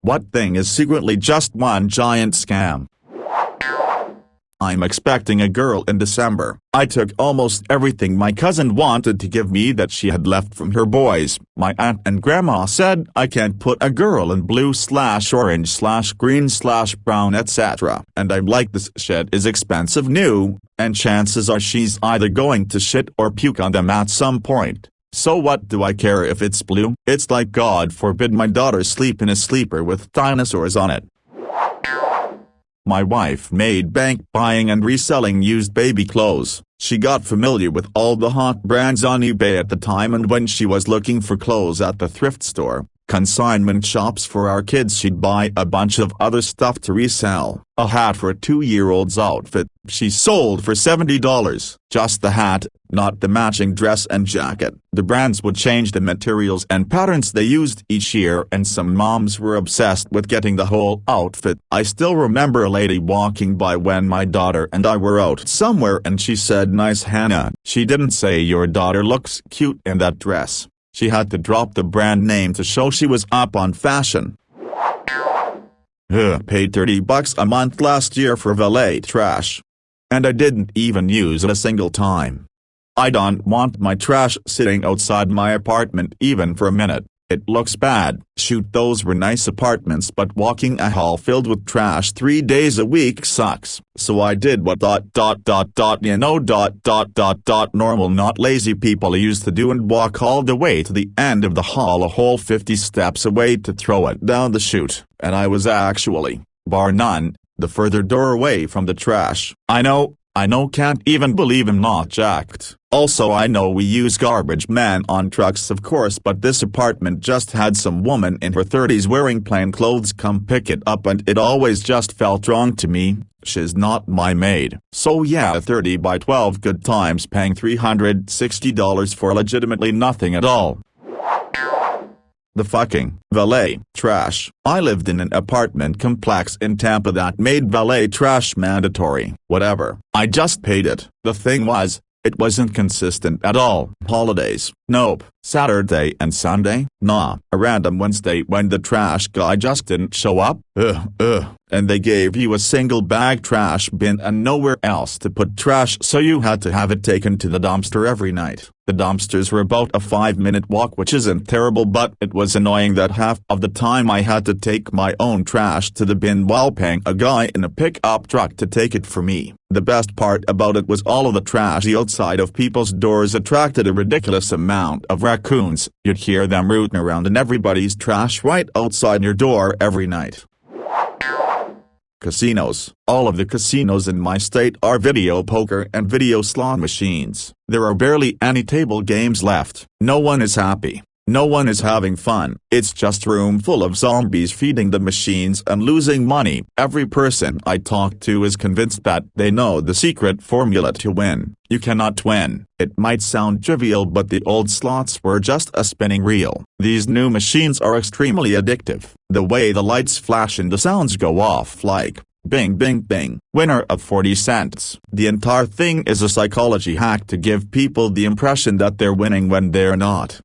What thing is secretly just one giant scam? I'm expecting a girl in December. I took almost everything my cousin wanted to give me that she had left from her boys. My aunt and grandma said I can't put a girl in blue/orange/green/brown etc. And I'm like, this shit is expensive new, and chances are she's either going to shit or puke on them at some point. So what do I care if it's blue? It's like God forbid my daughter sleep in a sleeper with dinosaurs on it. My wife made bank buying and reselling used baby clothes. She got familiar with all the hot brands on eBay at the time, and when she was looking for clothes at the thrift store, consignment shops for our kids, she'd buy a bunch of other stuff to resell. A hat for a 2-year-old's outfit she sold for $70. Just the hat, not the matching dress and jacket. The brands would change the materials and patterns they used each year, and some moms were obsessed with getting the whole outfit. I still remember a lady walking by when my daughter and I were out somewhere and she said, "Nice, Hannah." She didn't say, "Your daughter looks cute in that dress." She had to drop the brand name to show she was up on fashion. Paid $30 a month last year for valet trash. And I didn't even use it a single time. I don't want my trash sitting outside my apartment even for a minute. It looks bad. Shoot, those were nice apartments, but walking a hall filled with trash 3 days a week sucks. So I did what normal not lazy people used to do, and walk all the way to the end of the hall, a whole 50 steps away, to throw it down the chute. And I was actually, bar none, the further door away from the trash. I know, can't even believe I'm not jacked. Also, I know we use garbage man on trucks of course, but this apartment just had some woman in her 30s wearing plain clothes come pick it up, and it always just felt wrong to me. She's not my maid. So yeah, 30 by 12 good times paying $360 for legitimately nothing at all. The fucking valet trash. I lived in an apartment complex in Tampa that made valet trash mandatory. Whatever, I just paid it. The thing was, it wasn't consistent at all. Holidays, nope. Saturday and Sunday, nah. A random Wednesday when the trash guy just didn't show up, and they gave you a single bag trash bin and nowhere else to put trash, so you had to have it taken to the dumpster every night. The dumpsters were about a 5-minute walk, which isn't terrible, but it was annoying that half of the time I had to take my own trash to the bin while paying a guy in a pickup truck to take it for me. The best part about it was all of the trash outside of people's doors attracted a ridiculous amount of raccoons. You'd hear them rooting around in everybody's trash right outside your door every night. Casinos. All of the casinos in my state are video poker and video slot machines. There are barely any table games left. No one is happy. No one is having fun. It's just a room full of zombies feeding the machines and losing money. Every person I talk to is convinced that they know the secret formula to win. You cannot win. It might sound trivial, but the old slots were just a spinning reel. These new machines are extremely addictive. The way the lights flash and the sounds go off like bing bing bing. Winner of 40 cents. The entire thing is a psychology hack to give people the impression that they're winning when they're not.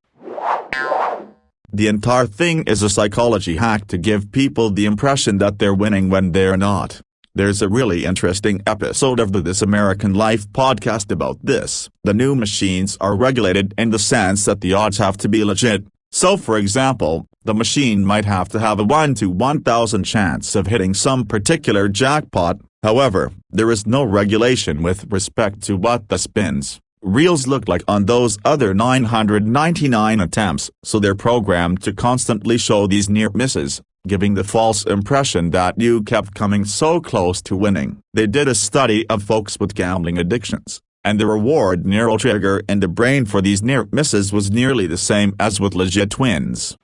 The entire thing is a psychology hack to give people the impression that they're winning when they're not. There's a really interesting episode of the This American Life podcast about this. The new machines are regulated in the sense that the odds have to be legit. So for example, the machine might have to have a 1 to 1,000 chance of hitting some particular jackpot. However, there is no regulation with respect to what the spins reels look like on those other 999 attempts, so they're programmed to constantly show these near misses, giving the false impression that you kept coming so close to winning. They did a study of folks with gambling addictions, and the reward neurotrigger in the brain for these near misses was nearly the same as with legit wins.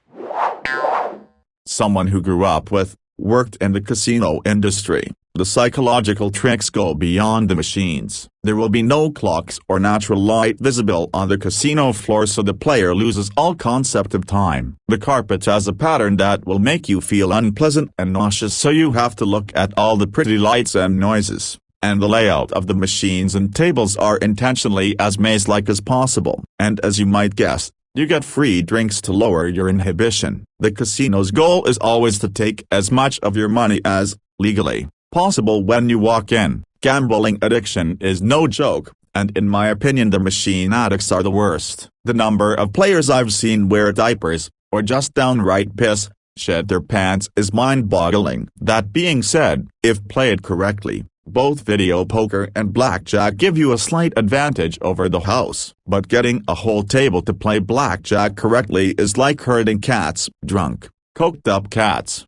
Someone who grew up with, worked in the casino industry. The psychological tricks go beyond the machines. There will be no clocks or natural light visible on the casino floor, so the player loses all concept of time. The carpet has a pattern that will make you feel unpleasant and nauseous, so you have to look at all the pretty lights and noises. And the layout of the machines and tables are intentionally as maze-like as possible. And as you might guess, You get free drinks to lower your inhibition. The casino's goal is always to take as much of your money as, legally, possible when you walk in. Gambling addiction is no joke, and in my opinion the machine addicts are the worst. The number of players I've seen wear diapers, or just downright shit their pants is mind-boggling. That being said, if played correctly, both video poker and blackjack give you a slight advantage over the house. But getting a whole table to play blackjack correctly is like herding cats, drunk, coked-up cats.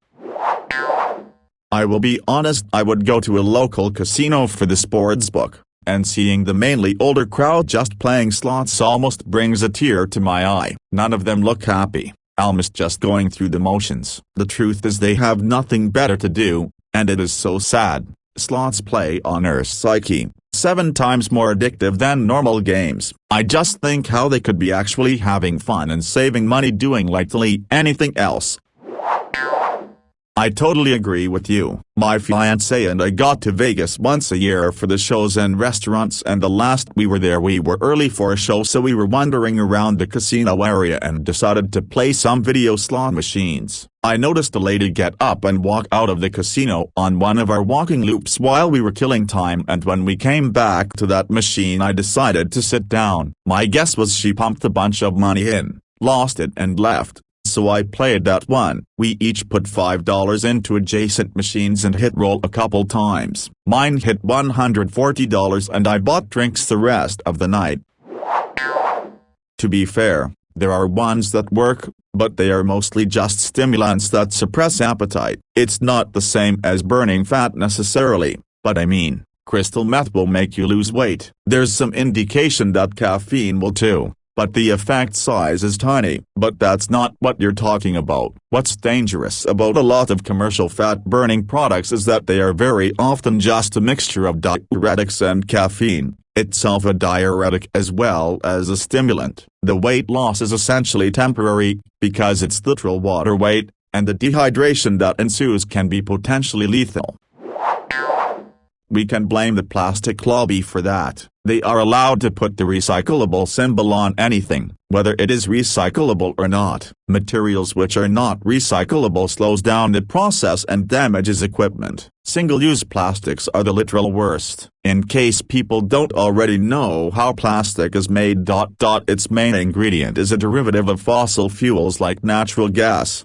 I will be honest, I would go to a local casino for the sportsbook, and seeing the mainly older crowd just playing slots almost brings a tear to my eye. None of them look happy, almost just going through the motions. The truth is they have nothing better to do, and it is so sad. Slots play on our psyche, 7 times more addictive than normal games. I just think how they could be actually having fun and saving money doing literally anything else. I totally agree with you. My fiancé and I got to Vegas once a year for the shows and restaurants, and the last we were there we were early for a show, so we were wandering around the casino area and decided to play some video slot machines. I noticed a lady get up and walk out of the casino on one of our walking loops while we were killing time, and when we came back to that machine I decided to sit down. My guess was she pumped a bunch of money in, lost it and left. So I played that one. We each put $5 into adjacent machines and hit roll a couple times. Mine hit $140 and I bought drinks the rest of the night. To be fair, there are ones that work, but they are mostly just stimulants that suppress appetite. It's not the same as burning fat necessarily, but I mean, crystal meth will make you lose weight. There's some indication that caffeine will too, but the effect size is tiny. But that's not what you're talking about. What's dangerous about a lot of commercial fat-burning products is that they are very often just a mixture of diuretics and caffeine, itself a diuretic as well as a stimulant. The weight loss is essentially temporary, because it's literal water weight, and the dehydration that ensues can be potentially lethal. We can blame the plastic lobby for that. They are allowed to put the recyclable symbol on anything, whether it is recyclable or not. Materials which are not recyclable slows down the process and damages equipment. Single-use plastics are the literal worst. In case people don't already know how plastic is made, its main ingredient is a derivative of fossil fuels like natural gas.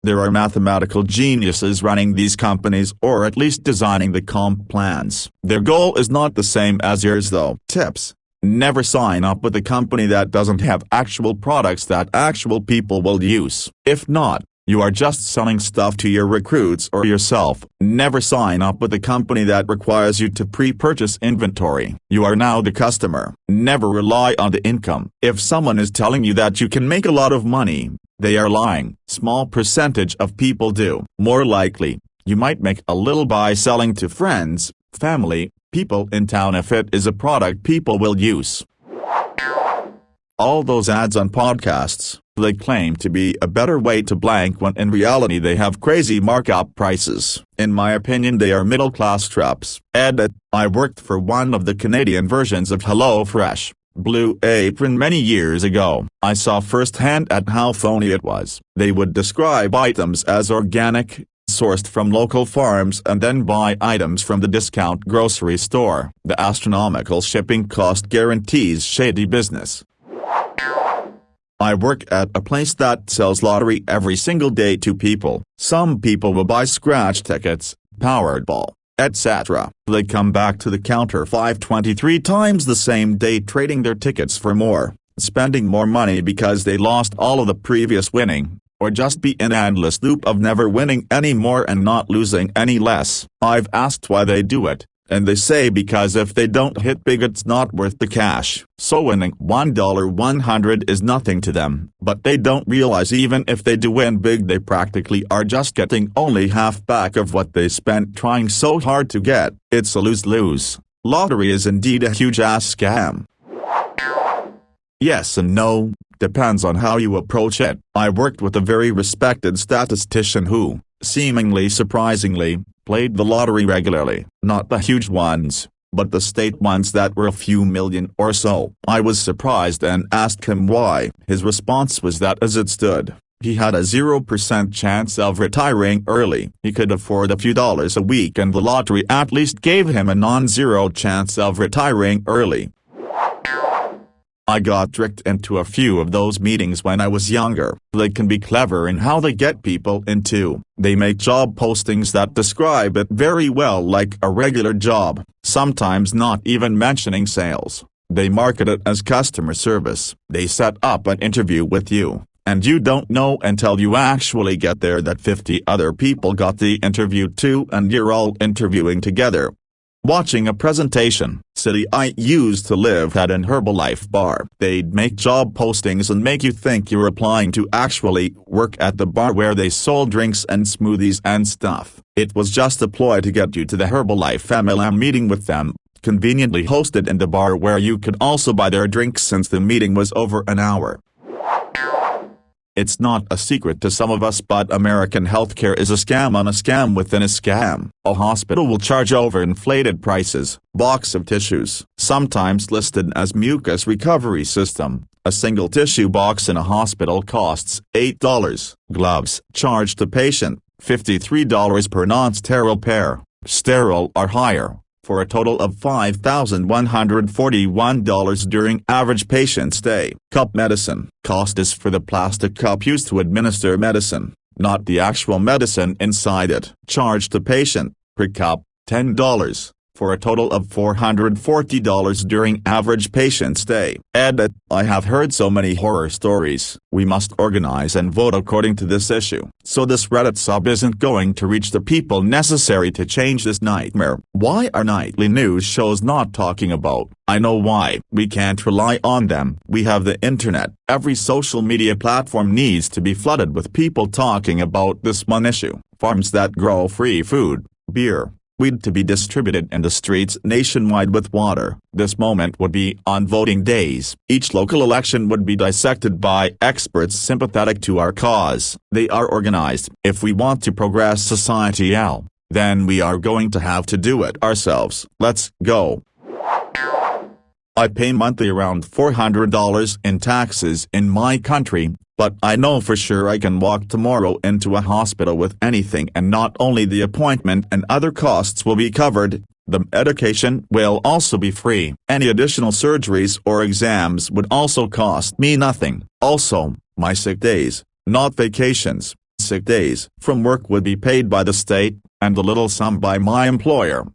There are mathematical geniuses running these companies, or at least designing the comp plans. Their goal is not the same as yours though. Tips: never sign up with a company that doesn't have actual products that actual people will use. If not, you are just selling stuff to your recruits or yourself. Never sign up with a company that requires you to pre-purchase inventory. You are now the customer. Never rely on the income. If someone is telling you that you can make a lot of money, they are lying. Small percentage of people do. More likely, you might make a little by selling to friends, family, people in town if it is a product people will use. All those ads on podcasts, they claim to be a better way to blank when in reality they have crazy markup prices. In my opinion they are middle-class traps. Edit: I worked for one of the Canadian versions of HelloFresh, Blue Apron many years ago. I saw firsthand at how phony it was. They would describe items as organic, sourced from local farms, and then buy items from the discount grocery store. The astronomical shipping cost guarantees shady business. I work at a place that sells lottery every single day to people. Some people will buy scratch tickets, Powerball, etc. They come back to the counter 523 times the same day trading their tickets for more, spending more money because they lost all of the previous winning, or just be in an endless loop of never winning any more and not losing any less. I've asked why they do it, and they say because if they don't hit big it's not worth the cash. So winning $100 is nothing to them. But they don't realize even if they do win big they practically are just getting only half back of what they spent trying so hard to get. It's a lose-lose. Lottery is indeed a huge-ass scam. Yes and no, depends on how you approach it. I worked with a very respected statistician who, seemingly surprisingly, played the lottery regularly. Not the huge ones, but the state ones that were a few million or so. I was surprised and asked him why. His response was that as it stood, he had a 0% chance of retiring early. He could afford a few dollars a week and the lottery at least gave him a non-zero chance of retiring early. I got tricked into a few of those meetings when I was younger. They can be clever in how they get people into. They make job postings that describe it very well, like a regular job, sometimes not even mentioning sales. They market it as customer service. They set up an interview with you, and you don't know until you actually get there that 50 other people got the interview too, and you're all interviewing together. Watching a presentation. City I used to live at an Herbalife bar. They'd make job postings and make you think you're applying to actually work at the bar where they sold drinks and smoothies and stuff. It was just a ploy to get you to the Herbalife MLM meeting with them, conveniently hosted in the bar where you could also buy their drinks since the meeting was over an hour. It's not a secret to some of us, but American healthcare is a scam on a scam within a scam. A hospital will charge overinflated prices. Box of tissues, sometimes listed as mucus recovery system. A single tissue box in a hospital costs $8. Gloves charged to patient, $53 per non-sterile pair. Sterile or higher, for a total of $5,141 during average patient stay. Cup medicine. Cost is for the plastic cup used to administer medicine, not the actual medicine inside it. Charge to patient, per cup, $10, for a total of $440 during average patient stay. Edit. I have heard so many horror stories. We must organize and vote according to this issue, so this Reddit sub isn't going to reach the people necessary to change this nightmare. Why are nightly news shows not talking about? I know why. We can't rely on them. We have the internet. Every social media platform needs to be flooded with people talking about this one issue. Farms that grow free food, beer, weed to be distributed in the streets nationwide with water. This moment would be on voting days. Each local election would be dissected by experts sympathetic to our cause. They are organized. If we want to progress society, then we are going to have to do it ourselves. Let's go. I pay monthly around $400 in taxes in my country, but I know for sure I can walk tomorrow into a hospital with anything, and not only the appointment and other costs will be covered, the medication will also be free. Any additional surgeries or exams would also cost me nothing. Also, my sick days, not vacations, sick days from work would be paid by the state, and a little sum by my employer.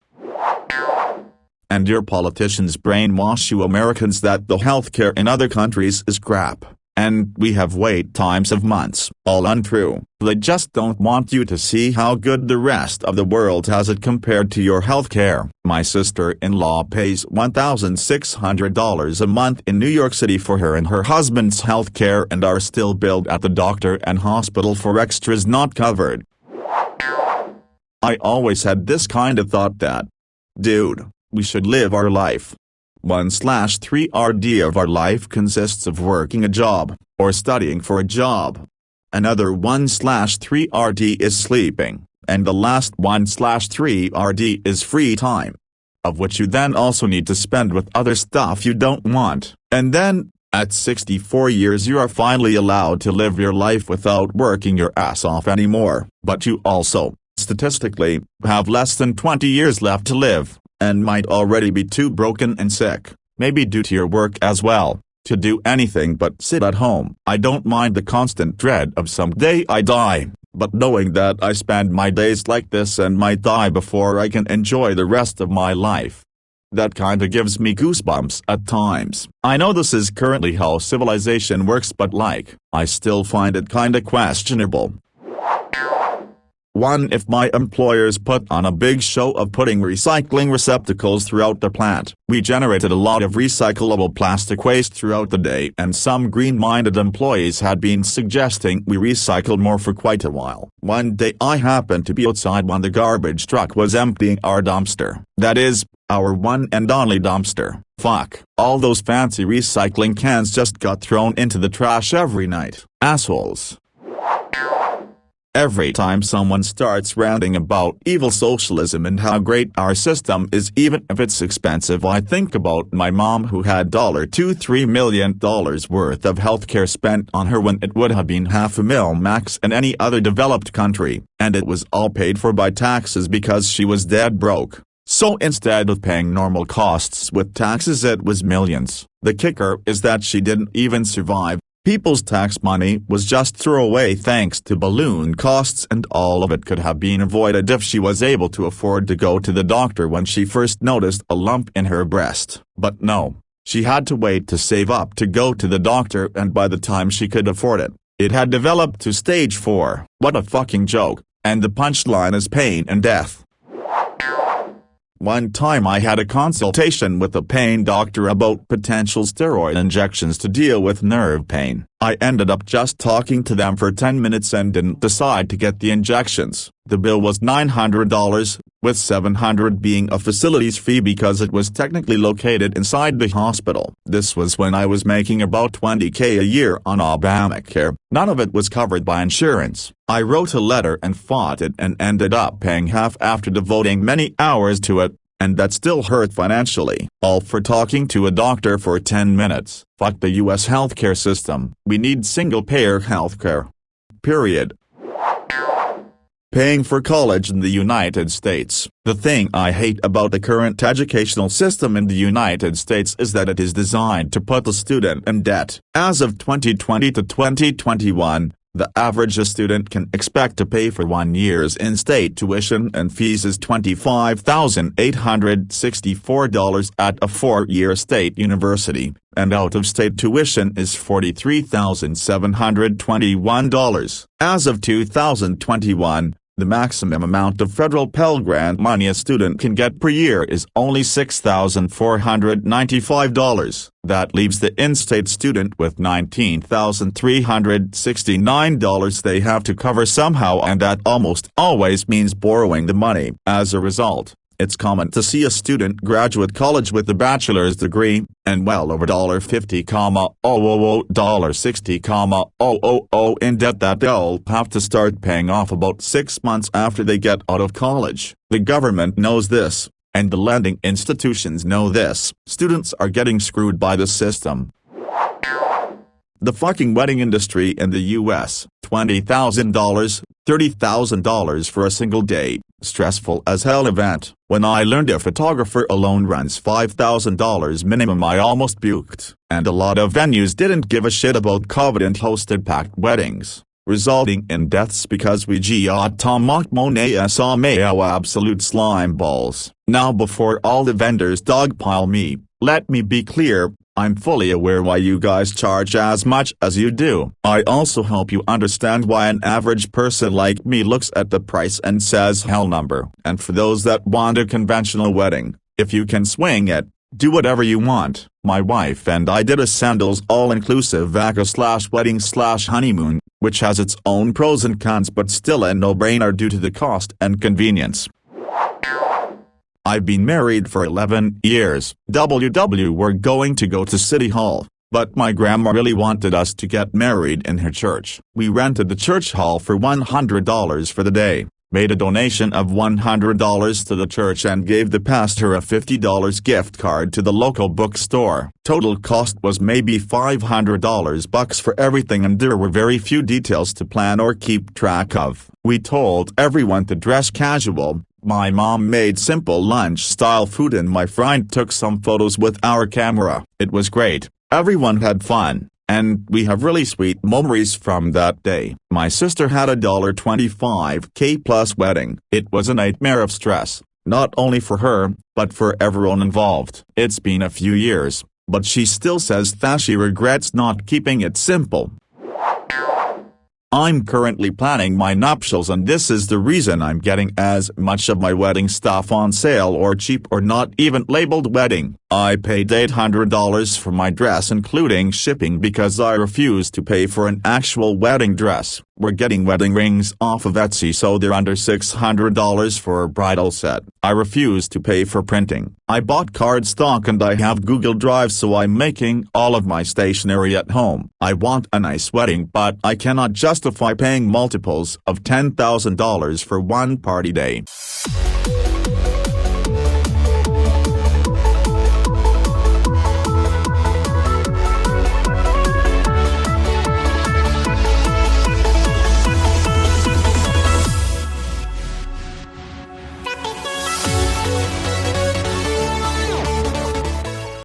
And your politicians brainwash you Americans that the healthcare in other countries is crap, and we have wait times of months. All untrue. They just don't want you to see how good the rest of the world has it compared to your healthcare. My sister-in-law pays $1,600 a month in New York City for her and her husband's healthcare and are still billed at the doctor and hospital for extras not covered. I always had this kind of thought that, dude, we should live our life. 1/3 of our life consists of working a job, or studying for a job. Another 1/3 is sleeping, and the last 1/3 is free time, of which you then also need to spend with other stuff you don't want. And then, at 64 years you are finally allowed to live your life without working your ass off anymore. But you also, statistically, have less than 20 years left to live, and might already be too broken and sick, maybe due to your work as well, to do anything but sit at home. I don't mind the constant dread of someday I die, but knowing that I spend my days like this and might die before I can enjoy the rest of my life, that kinda gives me goosebumps at times. I know this is currently how civilization works, but I still find it kinda questionable. 1. If my employers put on a big show of putting recycling receptacles throughout the plant, we generated a lot of recyclable plastic waste throughout the day, and some green-minded employees had been suggesting we recycle more for quite a while. One day I happened to be outside when the garbage truck was emptying our dumpster. That is, our one and only dumpster. Fuck. All those fancy recycling cans just got thrown into the trash every night. Assholes. Every time someone starts ranting about evil socialism and how great our system is even if it's expensive, I think about my mom who had $2-3 million worth of healthcare spent on her when it would have been $500,000 max in any other developed country, and it was all paid for by taxes because she was dead broke. So instead of paying normal costs with taxes, it was millions. The kicker is that she didn't even survive. People's tax money was just throwaway thanks to balloon costs, and all of it could have been avoided if she was able to afford to go to the doctor when she first noticed a lump in her breast. But no, she had to wait to save up to go to the doctor, and by the time she could afford it, it had developed to stage 4. What a fucking joke, and the punchline is pain and death. One time I had a consultation with a pain doctor about potential steroid injections to deal with nerve pain. I ended up just talking to them for 10 minutes and didn't decide to get the injections. The bill was $900, with $700 being a facilities fee because it was technically located inside the hospital. This was when I was making about $20K a year on Obamacare. None of it was covered by insurance. I wrote a letter and fought it and ended up paying half after devoting many hours to it, and that still hurt financially. All for talking to a doctor for 10 minutes. Fuck the US healthcare system. We need single-payer healthcare. Period. Paying for college in the United States. The thing I hate about the current educational system in the United States is that it is designed to put the student in debt. As of 2020 to 2021, the average a student can expect to pay for 1 year's in-state tuition and fees is $25,864 at a 4-year state university, and out-of-state tuition is $43,721. As of 2021, the maximum amount of federal Pell Grant money a student can get per year is only $6,495. That leaves the in-state student with $19,369 they have to cover somehow, and that almost always means borrowing the money. As a result, it's common to see a student graduate college with a bachelor's degree, and well over $50,000, $60,000, in debt that they'll have to start paying off about 6 months after they get out of college. The government knows this, and the lending institutions know this. Students are getting screwed by the system. The fucking wedding industry in the US, $20,000, $30,000 for a single day, stressful as hell event. When I learned a photographer alone runs $5,000 minimum, I almost puked. And a lot of venues didn't give a shit about COVID and hosted packed weddings, resulting in deaths because we got absolute slime balls. Now before all the vendors dogpile me, let me be clear, I'm fully aware why you guys charge as much as you do. I also hope you understand why an average person like me looks at the price and says hell number. And for those that want a conventional wedding, if you can swing it, do whatever you want. My wife and I did a sandals all-inclusive vaca/wedding/honeymoon, which has its own pros and cons but still a no-brainer due to the cost and convenience. I've been married for 11 years. We're going to go to City Hall, but my grandma really wanted us to get married in her church. We rented the church hall for $100 for the day, made a donation of $100 to the church and gave the pastor a $50 gift card to the local bookstore. Total cost was maybe $500 for everything, and there were very few details to plan or keep track of. We told everyone to dress casual. My mom made simple lunch-style food and my friend took some photos with our camera. It was great, everyone had fun, and we have really sweet memories from that day. My sister had a $25K plus wedding. It was a nightmare of stress, not only for her, but for everyone involved. It's been a few years, but she still says that she regrets not keeping it simple. I'm currently planning my nuptials, and this is the reason I'm getting as much of my wedding stuff on sale or cheap or not even labeled wedding. I paid $800 for my dress including shipping because I refuse to pay for an actual wedding dress. We're getting wedding rings off of Etsy, so they're under $600 for a bridal set. I refuse to pay for printing. I bought cardstock and I have Google Drive, so I'm making all of my stationery at home. I want a nice wedding, but I cannot justify paying multiples of $10,000 for one party day.